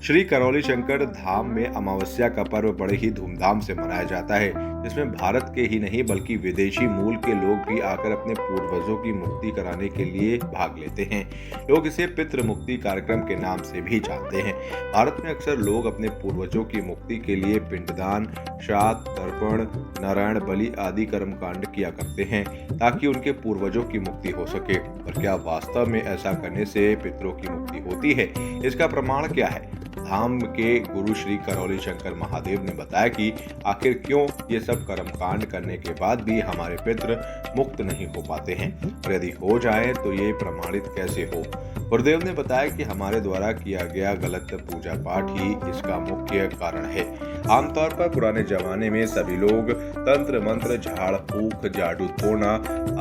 श्री करौली शंकर धाम में अमावस्या का पर्व बड़े ही धूमधाम से मनाया जाता है, जिसमें भारत के ही नहीं बल्कि विदेशी मूल के लोग भी आकर अपने पूर्वजों की मुक्ति कराने के लिए भाग लेते हैं। लोग इसे पितृ मुक्ति कार्यक्रम के नाम से भी जानते हैं। भारत में अक्सर लोग अपने पूर्वजों की मुक्ति के लिए पिंडदान, श्राद्ध, तर्पण, नारायण बलि आदि कर्मकांड किया करते हैं ताकि उनके पूर्वजों की मुक्ति हो सके। पर क्या वास्तव में ऐसा करने से पितरों की मुक्ति होती है? इसका प्रमाण क्या है? धाम के गुरु श्री करौली शंकर महादेव ने बताया कि आखिर क्यों ये सब कर्मकांड करने के बाद भी हमारे पितृ मुक्त नहीं हो पाते हैं, और यदि हो जाए तो ये प्रमाणित कैसे हो। गुरुदेव ने बताया कि हमारे द्वारा किया गया गलत पूजा पाठ ही इसका मुख्य कारण है। आमतौर पर पुराने जमाने में सभी लोग तंत्र मंत्र, झाड़ फूक, जादू टोना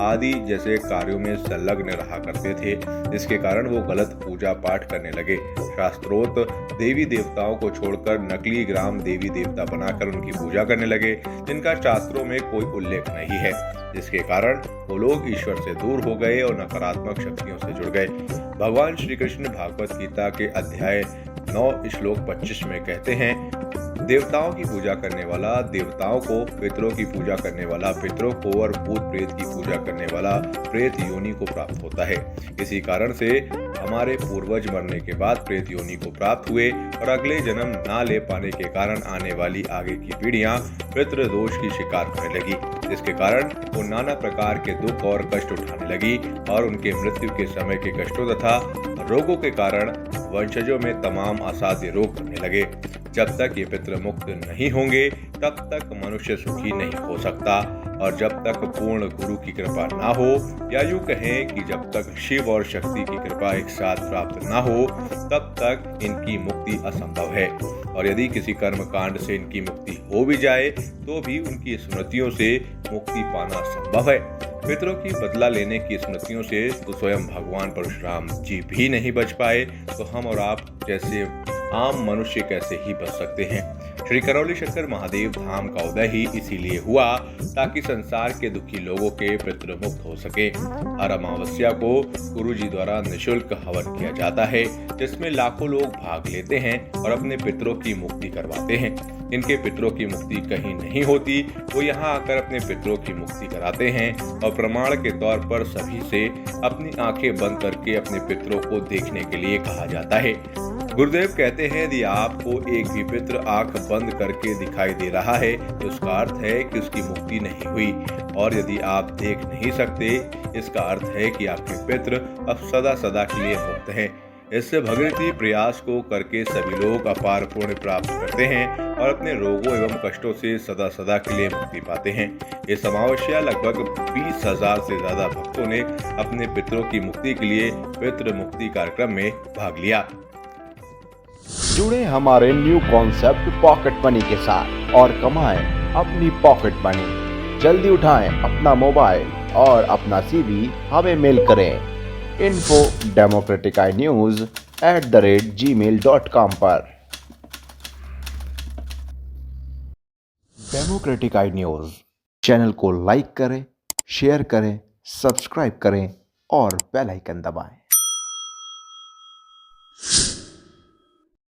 आदि जैसे कार्यों में संलग्न रहा करते थे, जिसके कारण वो गलत पूजा पाठ करने लगे। शास्त्रोक्त देवी देवताओं को छोड़कर नकली ग्राम देवी देवता बनाकर उनकी पूजा करने लगे, जिनका शास्त्रों में कोई उल्लेख नहीं है, जिसके कारण वो लोग ईश्वर से दूर हो गए और नकारात्मक शक्तियों से जुड़ गए। भगवान श्री कृष्ण भागवत गीता के अध्याय 9 श्लोक 25 में कहते हैं, देवताओं की पूजा करने वाला देवताओं को, पितरों की पूजा करने वाला पितरों को और भूत प्रेत की पूजा करने वाला प्रेत योनि को प्राप्त होता है। इसी कारण से हमारे पूर्वज मरने के बाद प्रेत योनि को प्राप्त हुए और अगले जन्म ना ले पाने के कारण आने वाली आगे की पीढ़ियां पितृ दोष की शिकार होने लगी, जिसके कारण वो नाना प्रकार के दुख और कष्ट उठाने लगी और उनके मृत्यु के समय के कष्टों तथा रोगों के कारण वंशजों में तमाम असाध्य रोग बनने लगे। जब तक ये पितृ मुक्त नहीं होंगे तब तक मनुष्य सुखी नहीं हो सकता, और जब तक पूर्ण गुरु की कृपा ना हो, या यूं कहें कि जब तक शिव और शक्ति की कृपा एक साथ प्राप्त ना हो, तब तक इनकी मुक्ति असंभव है। और यदि किसी कर्म कांड से इनकी मुक्ति हो भी जाए तो भी उनकी स्मृतियों से मुक्ति पाना संभव है। पितरों की बदला लेने की स्मृतियों से तो स्वयं भगवान परशुराम जी भी नहीं बच पाए, तो हम और आप जैसे आम मनुष्य कैसे ही बच सकते हैं। श्री करौली शंकर महादेव धाम का उदय ही इसीलिए हुआ ताकि संसार के दुखी लोगों के पितृ मुक्त हो सके। हर अमावस्या को गुरु जी द्वारा निःशुल्क हवन किया जाता है, जिसमें लाखों लोग भाग लेते हैं और अपने पितरों की मुक्ति करवाते हैं। इनके पितरों की मुक्ति कहीं नहीं होती, वो यहाँ आकर अपने पितरों की मुक्ति कराते हैं और प्रमाण के तौर पर सभी से अपनी आंखें बंद करके अपने पितरों को देखने के लिए कहा जाता है। गुरुदेव कहते हैं, यदि आपको एक भी पितृ आंख बंद करके दिखाई दे रहा है तो उसका अर्थ है कि उसकी मुक्ति नहीं हुई, और यदि आप देख नहीं सकते इसका अर्थ है कि आपके पितृ अब सदा सदा के लिए मुक्त हैं। इससे भगीरथी प्रयास को करके सभी लोग अपार पुण्य प्राप्त करते हैं और अपने रोगों एवं कष्टों से सदा सदा के लिए मुक्ति पाते हैं। इस अमावस्या लगभग 20,000 से ज्यादा भक्तों ने अपने पितरों की मुक्ति के लिए पितृ मुक्ति कार्यक्रम में भाग लिया। जुड़े हमारे न्यू कॉन्सेप्ट पॉकेट मनी के साथ और कमाएं अपनी पॉकेट मनी। जल्दी उठाएं अपना मोबाइल और अपना CV हमें मेल करें info@democraticnews@gmail.com पर। डेमोक्रेटिक आई न्यूज चैनल को लाइक करें, शेयर करें, सब्सक्राइब करें और बेल आइकन दबाएं।